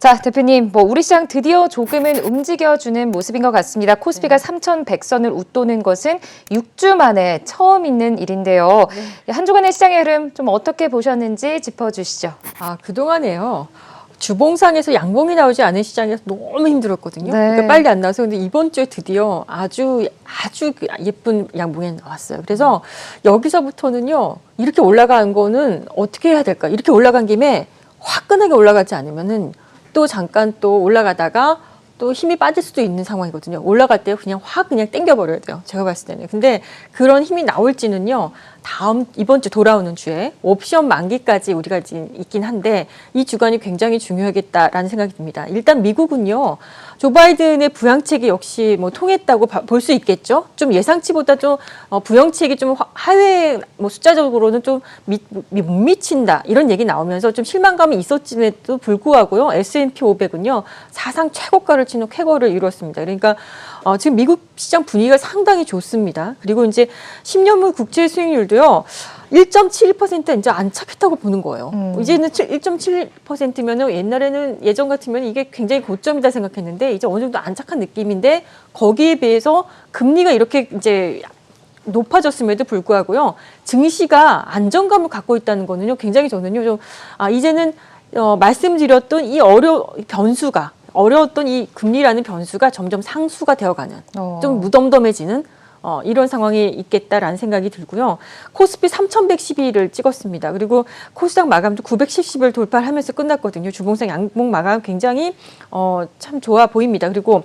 자, 대표님, 우리 시장 드디어 조금은 움직여주는 모습인 것 같습니다. 코스피가 3,100선을 웃도는 것은 6주 만에 처음 있는 일인데요. 한 주간의 시장의 흐름 좀 어떻게 보셨는지 짚어주시죠. 그동안에요. 주봉상에서 양봉이 나오지 않은 시장에서 너무 힘들었거든요. 네. 그러니까 빨리 안 나와서. 근데 이번 주에 드디어 아주 예쁜 양봉이 나왔어요. 그래서 여기서부터는요, 이렇게 올라간 거는 어떻게 해야 될까? 이렇게 올라간 김에 화끈하게 올라가지 않으면은 또 잠깐 또 올라가다가 또 힘이 빠질 수도 있는 상황이거든요. 올라갈 때 그냥 그냥 땡겨버려야 돼요. 제가 봤을 때는. 근데 그런 힘이 나올지는요, 이번 주 돌아오는 주에 옵션 만기까지 우리가 있긴 한데 이 주간이 굉장히 중요하겠다라는 생각이 듭니다. 일단 미국은요, 조 바이든의 부양책이 역시 통했다고 볼 수 있겠죠. 좀 예상치보다 좀 부양책이 좀 하회 숫자적으로는 좀 못 미친다 이런 얘기 나오면서 좀 실망감이 있었음에도 불구하고요, S&P 500은요 사상 최고가를 치는 쾌거를 이뤘습니다. 그러니까 지금 미국 시장 분위기가 상당히 좋습니다. 그리고 이제 10년물 국채 수익률도요 1.71% 이제 안착했다고 보는 거예요. 이제는 1.7%면은 예전 같으면 이게 굉장히 고점이다 생각했는데 이제 어느 정도 안착한 느낌인데 거기에 비해서 금리가 이렇게 이제 높아졌음에도 불구하고요, 증시가 안정감을 갖고 있다는 거는요, 굉장히 저는요 좀 이제는 말씀드렸던 이 어려웠던 이 금리라는 변수가 점점 상수가 되어가는, 좀 무덤덤해지는 이런 상황이 있겠다라는 생각이 들고요. 코스피 3,112를 찍었습니다. 그리고 코스닥 마감도 970을 돌파하면서 끝났거든요. 주봉상 양봉 마감 굉장히 참 좋아 보입니다. 그리고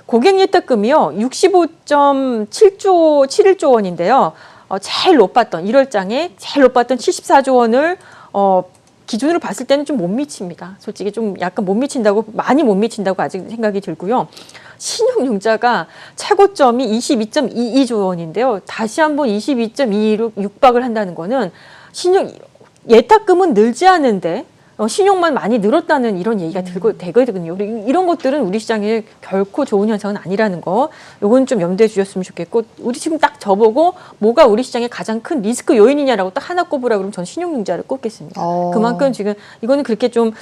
고객 예탁금이요 65.71조 원인데요. 제일 높았던 1월장에 제일 높았던 74조 원을 기준으로 봤을 때는 좀 못 미칩니다. 솔직히 좀 약간 많이 못 미친다고 아직 생각이 들고요. 신용융자가 최고점이 22.22조 원인데요. 다시 한번 22.22로 육박을 한다는 거는 예탁금은 늘지 않은데 신용만 많이 늘었다는 이런 얘기가 되거든요. 이런 것들은 우리 시장에 결코 좋은 현상은 아니라는 거, 요건 좀 염두에 주셨으면 좋겠고, 우리 지금 딱 저보고 뭐가 우리 시장의 가장 큰 리스크 요인이냐라고 딱 하나 꼽으라 그러면 전 신용융자를 꼽겠습니다. 그만큼 지금 이거는 그렇게 좀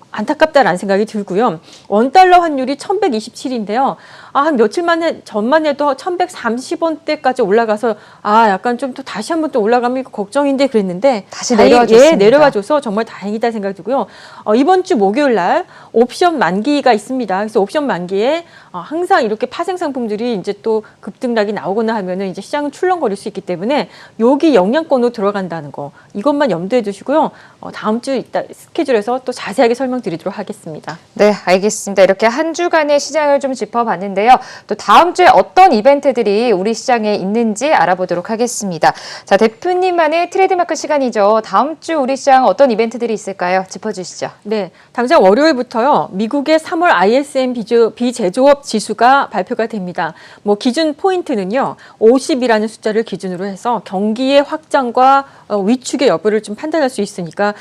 안타깝다라는 생각이 들고요. 원달러 환율이 1127인데요. 한 며칠 전만 해도 1130원대까지 올라가서 약간 좀 또 다시 한번 또 올라가면 걱정인데 그랬는데 다시 내려와줬습니다. 내려와줘서 정말 다행이다 생각이 들고요. 이번 주 목요일 날 옵션 만기가 있습니다. 그래서 옵션 만기에 항상 이렇게 파생 상품들이 이제 또 급등락이 나오거나 하면은 이제 시장은 출렁거릴 수 있기 때문에 여기 영향권으로 들어간다는 거, 이것만 염두해 두시고요. 다음 주 이따 스케줄에서 또 자세하게 설명드리도록 하겠습니다. 네, 알겠습니다. 이렇게 한 주간의 시장을 좀 짚어봤는데요. 또 다음 주에 어떤 이벤트들이 우리 시장에 있는지 알아보도록 하겠습니다. 자, 대표님만의 트레이드마크 시간이죠. 다음 주 우리 시장 어떤 이벤트들이 있을까요? 짚어주시죠. 네, 당장 월요일부터요, 미국의 3월 ISM 비제조업 지수가 발표가 됩니다. 기준 포인트는요, 50이라는 숫자를 기준으로 해서 경기의 확장과 위축의 여부를 좀 판단할 수 있으니까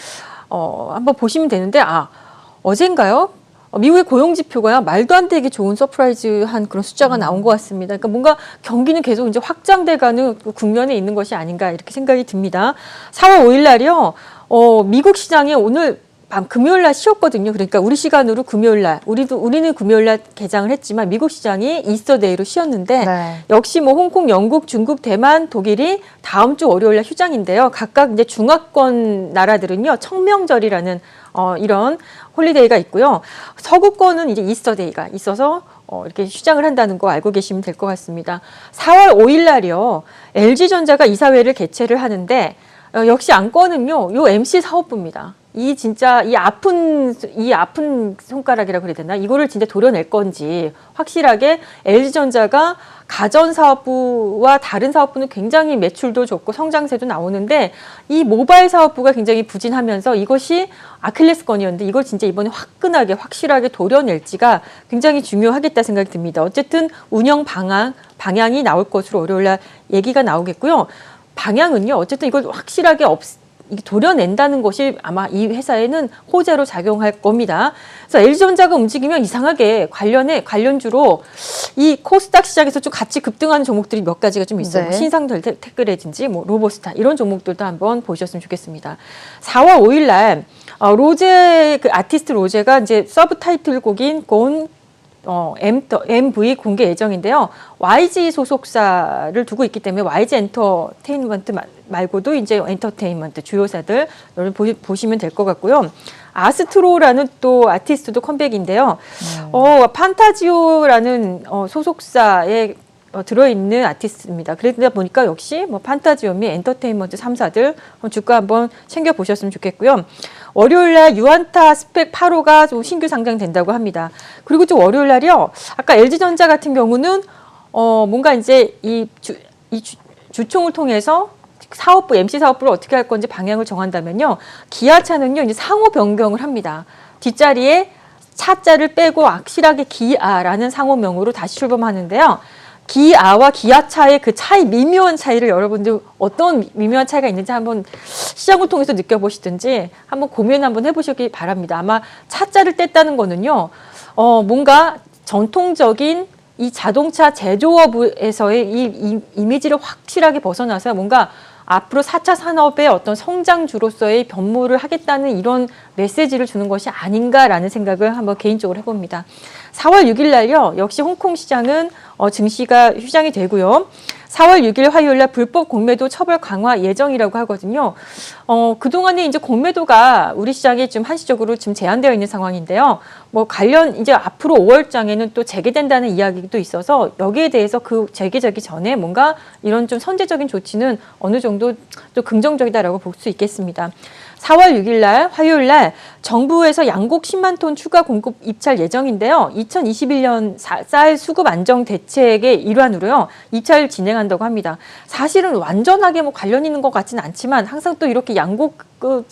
한번 보시면 되는데, 어젠가요? 미국의 고용지표가 말도 안 되게 좋은 서프라이즈한 그런 숫자가 나온 것 같습니다. 그러니까 뭔가 경기는 계속 이제 확장돼가는 국면에 있는 것이 아닌가 이렇게 생각이 듭니다. 4월 5일 날이요, 미국 시장에 오늘 금요일 날 쉬었거든요. 그러니까 우리 시간으로 금요일 날, 우리는 금요일 날 개장을 했지만 미국 시장이 이스터데이로 쉬었는데, 네. 역시 홍콩, 영국, 중국, 대만, 독일이 다음 주 월요일 날 휴장인데요. 각각 이제 중화권 나라들은요, 청명절이라는 이런 홀리데이가 있고요. 서구권은 이제 이스터데이가 있어서 이렇게 휴장을 한다는 거 알고 계시면 될 것 같습니다. 4월 5일 날이요, LG전자가 이사회를 개최를 하는데, 역시 안건은요, 요 MC 사업부입니다. 이 아픈 손가락이라고 그래야 되나? 이거를 진짜 도려낼 건지, 확실하게 LG전자가 가전사업부와 다른 사업부는 굉장히 매출도 좋고 성장세도 나오는데, 이 모바일 사업부가 굉장히 부진하면서 이것이 아킬레스건이었는데, 이걸 진짜 이번에 화끈하게, 확실하게 도려낼지가 굉장히 중요하겠다 생각이 듭니다. 어쨌든 운영 방향이 나올 것으로 월요일날 얘기가 나오겠고요. 방향은요, 어쨌든 이걸 확실하게 이게 도려낸다는 것이 아마 이 회사에는 호재로 작용할 겁니다. 그래서 LG전자가 움직이면 이상하게 관련주로 이 코스닥 시장에서 좀 같이 급등하는 종목들이 몇 가지가 좀 있어요. 네. 신상텔테크라든지 뭐 로보스타 이런 종목들도 한번 보셨으면 좋겠습니다. 4월 5일 날 로제 그 아티스트 로제가 이제 서브 타이틀곡인 곤 MV 공개 예정인데요. YG 소속사를 두고 있기 때문에 YG 엔터테인먼트 말고도 이제 엔터테인먼트 주요사들 보시면 될 것 같고요. 아스트로라는 또 아티스트도 컴백인데요. 판타지오라는 소속사에 들어있는 아티스트입니다. 그러다 보니까 역시 뭐 판타지오 및 엔터테인먼트 3사들 주가 한번 챙겨보셨으면 좋겠고요. 월요일날 유안타 스펙 8호가 좀 신규 상장된다고 합니다. 그리고 또 월요일날이요. 아까 LG전자 같은 경우는 뭔가 이제 주총을 통해서 사업부, MC 사업부를 어떻게 할 건지 방향을 정한다면요. 기아차는요, 이제 상호 변경을 합니다. 뒷자리에 차자를 빼고 확실하게 기아라는 상호명으로 다시 출범하는데요. 기아와 기아차의 그 차이, 미묘한 차이를 여러분들 어떤 미묘한 차이가 있는지 한번 시장을 통해서 느껴보시든지 한번 고민 한번 해보시기 바랍니다. 아마 차자를 뗐다는 거는요, 뭔가 전통적인 이 자동차 제조업에서의 이 이미지를 확실하게 벗어나서 뭔가 앞으로 4차 산업의 어떤 성장주로서의 변모를 하겠다는 이런 메시지를 주는 것이 아닌가라는 생각을 한번 개인적으로 해봅니다. 4월 6일 날요. 역시 홍콩 시장은 증시가 휴장이 되고요. 4월 6일 화요일 날 불법 공매도 처벌 강화 예정이라고 하거든요. 그동안에 이제 공매도가 우리 시장에 좀 한시적으로 지금 제한되어 있는 상황인데요. 뭐 관련 이제 앞으로 5월장에는 또 재개된다는 이야기도 있어서 여기에 대해서 그 재개되기 전에 뭔가 이런 좀 선제적인 조치는 어느 정도 또 긍정적이다라고 볼 수 있겠습니다. 4월 6일 날 화요일 날 정부에서 양곡 10만 톤 추가 공급 입찰 예정인데요. 2021년 쌀 수급 안정 대책의 일환으로요. 입찰을 진행한다고 합니다. 사실은 완전하게 뭐 관련 있는 것 같지는 않지만 항상 또 이렇게 양곡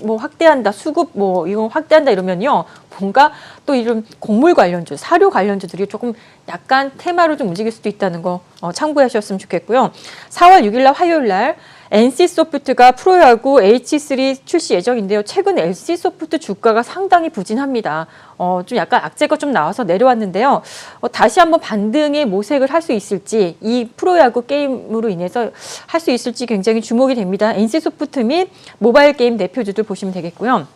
뭐 확대한다, 수급 뭐 이건 확대한다 이러면요. 뭔가 또 이런 곡물 관련주, 사료 관련주들이 조금 약간 테마로 좀 움직일 수도 있다는 거 참고하셨으면 좋겠고요. 4월 6일 날 화요일 날 NC소프트가 프로야구 H3 출시 예정인데요. 최근 NC소프트 주가가 상당히 부진합니다. 좀 약간 악재가 좀 나와서 내려왔는데요. 다시 한번 반등의 모색을 할 수 있을지, 이 프로야구 게임으로 인해서 할 수 있을지 굉장히 주목이 됩니다. NC소프트 및 모바일 게임 대표주들 보시면 되겠고요.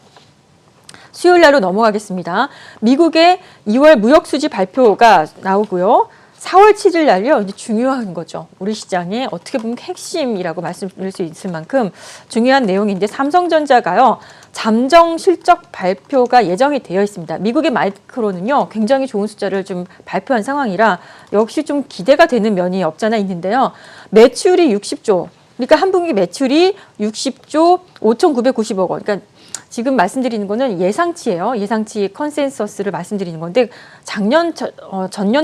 수요일 날로 넘어가겠습니다. 미국의 2월 무역 수지 발표가 나오고요. 4월 7일 날요, 이제 중요한 거죠. 우리 시장에 어떻게 보면 핵심이라고 말씀드릴 수 있을 만큼 중요한 내용인데 삼성전자가요, 잠정 실적 발표가 예정이 되어 있습니다. 미국의 마이크론은요, 굉장히 좋은 숫자를 좀 발표한 상황이라 역시 좀 기대가 되는 면이 없잖아 있는데요. 매출이 60조, 그러니까 한 분기 매출이 60조 5,990억 원. 그러니까 지금 말씀드리는 거는 예상치예요. 예상치 컨센서스를 말씀드리는 건데 전년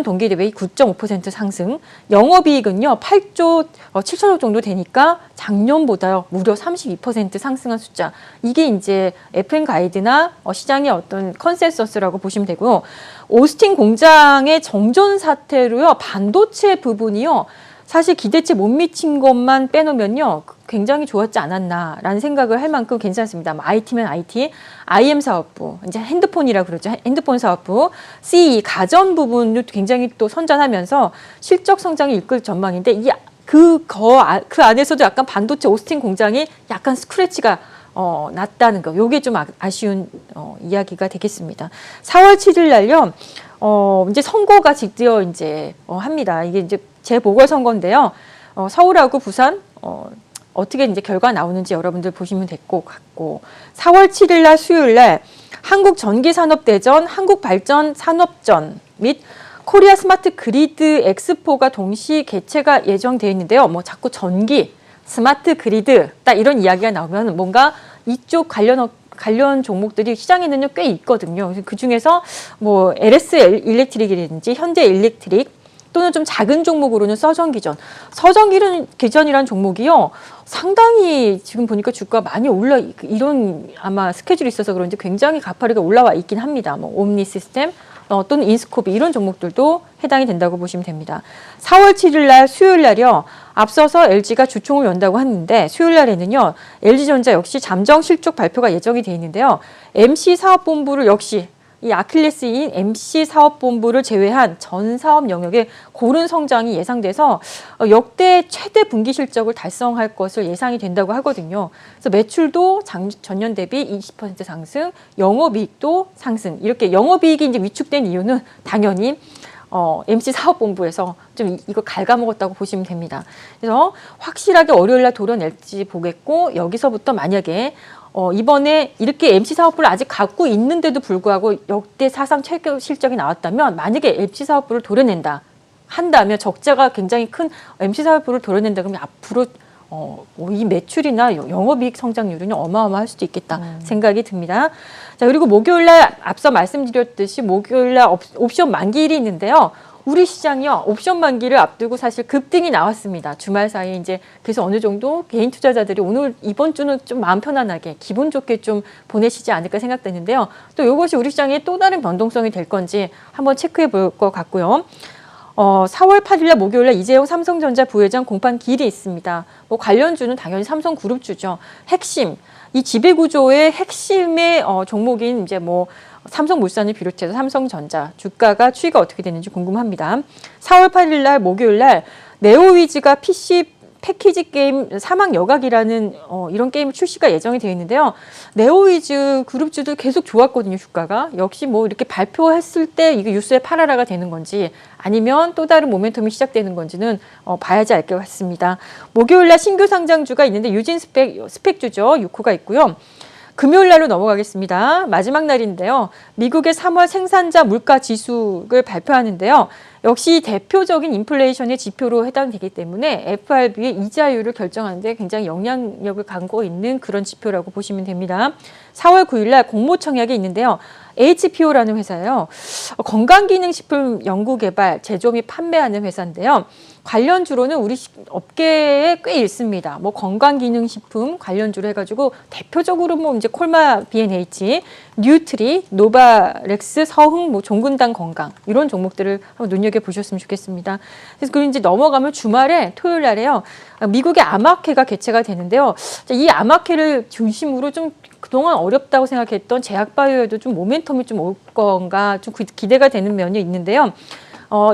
동기 대비 9.5% 상승. 영업이익은요 8조 7천억 정도 되니까 작년보다 무려 32% 상승한 숫자. 이게 이제 FM 가이드나 시장의 어떤 컨센서스라고 보시면 되고요. 오스틴 공장의 정전 사태로요 반도체 부분이요. 사실 기대치에 못 미친 것만 빼놓으면요. 굉장히 좋았지 않았나라는 생각을 할 만큼 괜찮습니다. IT면 IT, IM 사업부, 이제 핸드폰이라고 그러죠. 핸드폰 사업부, CE, 가전 부분도 굉장히 또 선전하면서 실적 성장이 이끌 전망인데 그 안에서도 약간 반도체 오스틴 공장이 약간 스크래치가 났다는 거. 요게 좀 아쉬운 이야기가 되겠습니다. 4월 7일 날요. 이제 선거가 직드어 이제 합니다. 이게 이제 재보궐선거인데요. 서울하고 부산 어떻게 이제 결과 나오는지 여러분들 보시면 될 것 같고 4월 7일 날 수요일 날 한국전기산업대전, 한국발전산업전 및 코리아 스마트 그리드 엑스포가 동시 개최가 예정되어 있는데요. 뭐 자꾸 전기, 스마트 그리드 딱 이런 이야기가 나오면 뭔가 이쪽 관련 종목들이 시장에는 꽤 있거든요. 그 중에서 뭐 LS 일렉트릭이라든지 현대 일렉트릭 또는 좀 작은 종목으로는 서전기전이라는 종목이요. 상당히 지금 보니까 주가 많이 이런 아마 스케줄이 있어서 그런지 굉장히 가파르게 올라와 있긴 합니다. 뭐 옴니 시스템 또는 인스코비 이런 종목들도 해당이 된다고 보시면 됩니다. 4월 7일 날 수요일 날이요. 앞서서 LG가 주총을 연다고 하는데 수요일 날에는요. LG전자 역시 잠정 실적 발표가 예정이 돼 있는데요. MC 사업본부를 역시 이 아킬레스인 MC 사업본부를 제외한 전 사업 영역의 고른 성장이 예상돼서 역대 최대 분기 실적을 달성할 것을 예상이 된다고 하거든요. 그래서 매출도 전년 대비 20% 상승, 영업이익도 상승. 이렇게 영업이익이 이제 위축된 이유는 당연히 MC 사업본부에서 좀 이거 갉아먹었다고 보시면 됩니다. 그래서 확실하게 월요일 날 도려낼지 보겠고 여기서부터 만약에 이번에 이렇게 MC 사업부를 아직 갖고 있는데도 불구하고 역대 사상 최고 실적이 나왔다면 만약에 MC 사업부를 도려낸다 한다면 적자가 굉장히 큰 MC 사업부를 도려낸다 그러면 앞으로 이 매출이나 영업이익 성장률은 어마어마할 수도 있겠다 생각이 듭니다. 자, 그리고 목요일날 앞서 말씀드렸듯이 목요일날 옵션 만기일이 있는데요. 우리 시장이요 옵션 만기를 앞두고 사실 급등이 나왔습니다. 주말 사이에 이제 그래서 어느 정도 개인 투자자들이 오늘 이번 주는 좀 마음 편안하게 기분 좋게 좀 보내시지 않을까 생각되는데요. 또 이것이 우리 시장의 또 다른 변동성이 될 건지 한번 체크해 볼 것 같고요. 4월 8일날 목요일날 이재용 삼성전자 부회장 공판 기일이 있습니다. 뭐 관련주는 당연히 삼성그룹주죠. 핵심 이 지배구조의 핵심의 종목인 이제 뭐 삼성물산을 비롯해서 삼성전자 주가가 추이가 어떻게 되는지 궁금합니다. 4월 8일날 목요일날 네오위즈가 PC 패키지 게임 사막 여각이라는 이런 게임 출시가 예정이 되어 있는데요. 네오위즈 그룹주도 계속 좋았거든요, 주가가. 역시 뭐 이렇게 발표했을 때 이게 뉴스에 팔아라가 되는 건지 아니면 또 다른 모멘텀이 시작되는 건지는 봐야지 알 것 같습니다. 목요일날 신규 상장주가 있는데 유진 스펙주죠. 6호가 있고요. 금요일 날로 넘어가겠습니다. 마지막 날인데요. 미국의 3월 생산자 물가 지수를 발표하는데요. 역시 대표적인 인플레이션의 지표로 해당되기 때문에 FRB의 이자율을 결정하는데 굉장히 영향력을 갖고 있는 그런 지표라고 보시면 됩니다. 4월 9일 날 공모청약이 있는데요. HPO라는 회사예요. 건강기능식품 연구개발, 제조 및 판매하는 회사인데요. 관련주로는 우리 업계에 꽤 있습니다. 뭐 건강기능식품 관련주로 해가지고 대표적으로 뭐 이제 콜마 B&H, 뉴트리, 노바렉스, 서흥, 뭐 종근당 건강 이런 종목들을 한번 눈여겨 보셨으면 좋겠습니다. 그래서 그리고 이제 넘어가면 주말에 토요일 날에요. 미국의 아마케가 개최가 되는데요. 이 아마케를 중심으로 좀 그동안 어렵다고 생각했던 제약바이오에도 좀 모멘텀이 좀 올 건가 좀 기대가 되는 면이 있는데요.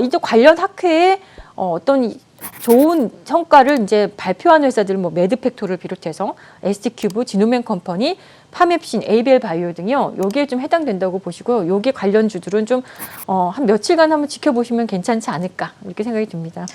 이제 관련 학회에 어떤 좋은 성과를 이제 발표한 회사들은 뭐 매드팩토를 비롯해서 ST큐브, 지노맨 컴퍼니, 파맵신, ABL 바이오 등이요. 여기에 좀 해당된다고 보시고요. 여기에 관련주들은 좀 한 며칠간 한번 지켜보시면 괜찮지 않을까 이렇게 생각이 듭니다.